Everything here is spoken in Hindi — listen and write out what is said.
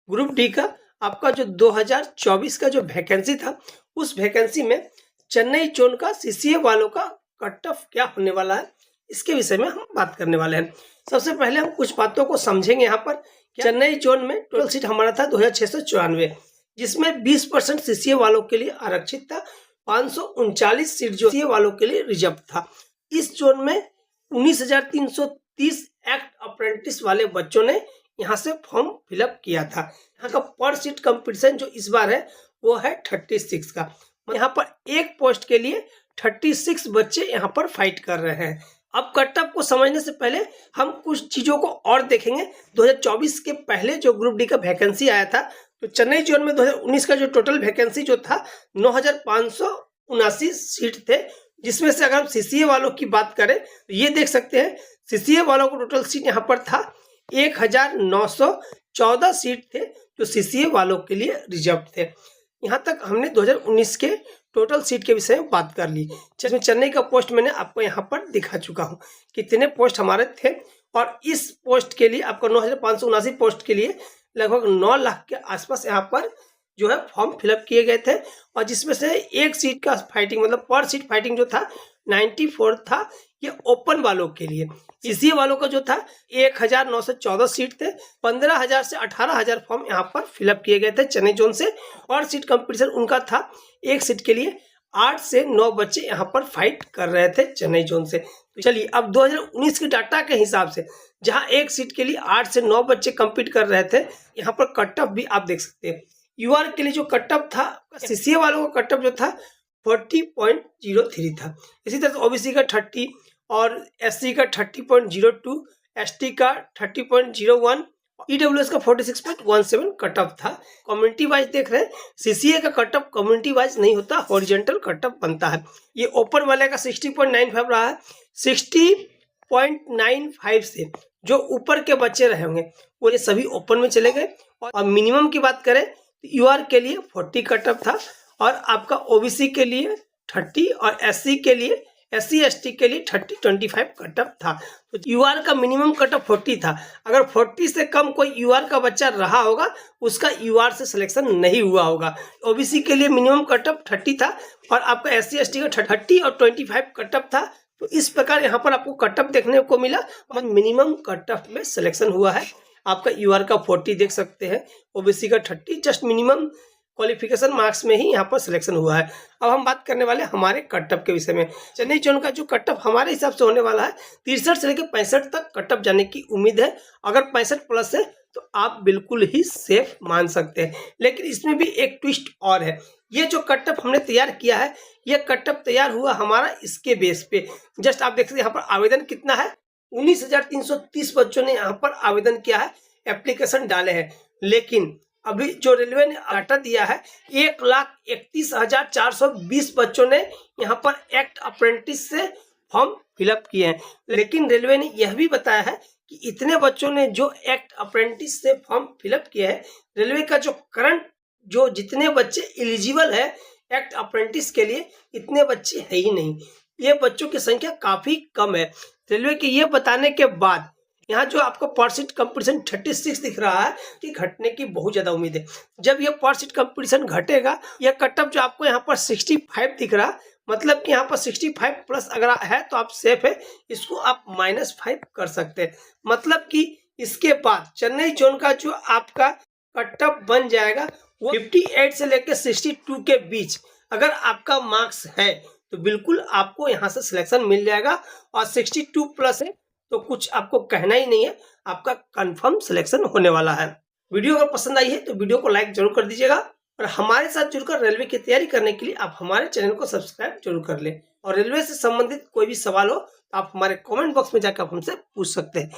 ग्रुप डी का आपका जो 2024 का जो वैकेंसी था, उस वैकेंसी में चेन्नई जोन का सीसीए वालों का कट ऑफ क्या होने वाला है, इसके विषय में हम बात करने वाले हैं। सबसे पहले हम कुछ बातों को समझेंगे। यहाँ पर चेन्नई जोन में टोटल सीट हमारा था 2694, जिसमें 20% सीसीए वालों के लिए आरक्षित था। 539 सीट जो सीसीए वालों के लिए रिजर्व था। इस जोन में 19,330 एक्ट अप्रेंटिस वाले बच्चों ने यहाँ से फॉर्म फिलअप किया था। यहाँ का पर सीट कंपटीशन जो इस बार है वो है 36 का। यहाँ पर एक पोस्ट के लिए 36 बच्चे यहाँ पर फाइट कर रहे हैं। अब कट ऑफ को समझने से पहले हम कुछ चीजों को और देखेंगे। 2024 के पहले जो ग्रुप डी का वैकेंसी आया था, तो चेन्नई जोन में 2019 का जो टोटल वैकेंसी जो था 9,579 सीट थे, जिसमें से अगर हम सीसीए वालों की बात करें तो ये देख सकते हैं सीसीए वालों को टोटल सीट यहाँ पर था 1,914 सीट थे जो सीसीए वालों के लिए रिजर्व थे। यहाँ तक हमने 2019 के टोटल सीट के विषय में बात कर ली, जिसमें चेन्नई का पोस्ट मैंने आपको यहाँ पर दिखा चुका हूँ कितने पोस्ट हमारे थे। और इस पोस्ट के लिए आपको 9,579 पोस्ट के लिए लगभग 9 लाख के आसपास यहाँ पर जो है फॉर्म फिलअप किए गए थे। और जिसमें से एक सीट का फाइटिंग मतलब पर सीट फाइटिंग जो था 94 था, ये ओपन वालों के लिए। सीसीए वालों का जो था 1,914 सीट थे। 15,000 से 18,000 फॉर्म यहाँ पर फिलअप किए गए थे चेन्नई जोन से। और सीट कंपटीशन उनका था एक सीट के लिए 8 से 9 बच्चे यहाँ पर फाइट कर रहे थे चेन्नई जोन से। तो चलिए अब 2019 के डाटा के हिसाब से जहाँ एक सीट के लिए 8 से 9 बच्चे कम्पीट कर रहे थे, यहाँ पर कट ऑफ भी आप देख सकते हैं। यूआर के लिए जो कट ऑफ था, सीसीए वालों का कट ऑफ जो था 40.03 था। इसी तरह से ओबीसी का 30 और एससी का 30.02, एसटी का 30.01, ईडब्ल्यूएस का 46.17 कट ऑफ था। कम्युनिटी वाइज देख रहे हैं, सीसीए का कट ऑफ कम्युनिटी वाइज नहीं होता, हॉरिजॉन्टल कट ऑफ बनता है। ये ओपन वाले का 60.95 रहा है। 60.95 से जो ऊपर के बच्चे रहे होंगे वो ये सभी ओपन में चले गए। और मिनिमम की बात करें तो यूआर के लिए 40 कट ऑफ था, और आपका ओबीसी के लिए 30 और एससी के लिए एससी एसटी के लिए 30-25 कट ऑफ था। तो यूआर का मिनिमम कट ऑफ 40 था। अगर 40 से कम कोई यूआर का बच्चा रहा होगा, उसका यूआर से सिलेक्शन नहीं हुआ होगा। ओबीसी के लिए मिनिमम कट ऑफ 30 था, और आपका एससी एसटी का 30 और 25 कट ऑफ था। तो इस प्रकार यहाँ पर आपको कट ऑफ देखने को मिला, और मिनिमम कट ऑफ में सिलेक्शन हुआ है। आपका यूआर का 40 देख सकते हैं, ओबीसी का 30, जस्ट मिनिमम क्वालिफिकेशन मार्क्स में ही यहाँ पर सिलेक्शन हुआ है। अब हम बात करने वाले हमारे कट ऑफ के विषय में। चेन्नई जोन का जो कट ऑफ हमारे हिसाब से होने वाला है 63 से लेकर 65 तक कट ऑफ जाने की उम्मीद है। अगर 65 प्लस है तो आप बिल्कुल ही सेफ मान सकते हैं। लेकिन इसमें भी एक ट्विस्ट और है। ये जो कट ऑफ हमने तैयार किया है, ये कट ऑफ तैयार हुआ हमारा इसके बेस पे। जस्ट आप देख सकते हैं यहाँ पर आवेदन कितना है, 19,330 बच्चों ने यहाँ पर आवेदन किया है, एप्लीकेशन डाले हैं। लेकिन अभी जो रेलवे ने डाटा दिया है 1,31,420 बच्चों ने यहाँ पर एक्ट अप्रेंटिस से फॉर्म फिलअप किए हैं। लेकिन रेलवे ने यह भी बताया है कि इतने बच्चों ने जो एक्ट अप्रेंटिस से फॉर्म फिलअप किया है, रेलवे का जो करंट जो जितने बच्चे एलिजिबल है एक्ट अप्रेंटिस के लिए, इतने बच्चे है ही नहीं। ये बच्चों की संख्या काफी कम है। रेलवे के ये बताने के बाद यहाँ जो आपको पर सीट कंपटीशन 36 दिख रहा है कि घटने की बहुत ज्यादा उम्मीद है। जब ये पर सीट कंपटीशन घटेगा, यह कट ऑफ जो आपको यहाँ पर 65 दिख रहा, मतलब कि यहाँ पर 65 प्लस अगर है तो आप सेफ है, इसको आप -5 कर सकते हैं। मतलब कि इसके बाद चेन्नई जोन का जो आपका कट ऑफ बन जाएगा वो 58 से लेकर 62 के बीच अगर आपका मार्क्स है तो बिल्कुल आपको यहाँ से सिलेक्शन मिल जाएगा। और 62 प्लस है तो कुछ आपको कहना ही नहीं है, आपका कंफर्म सिलेक्शन होने वाला है। वीडियो अगर पसंद आई है तो वीडियो को लाइक जरूर कर दीजिएगा, और हमारे साथ जुड़कर रेलवे की तैयारी करने के लिए आप हमारे चैनल को सब्सक्राइब जरूर कर लें। और रेलवे से संबंधित कोई भी सवाल हो तो आप हमारे कमेंट बॉक्स में जाकर हमसे पूछ सकते हैं।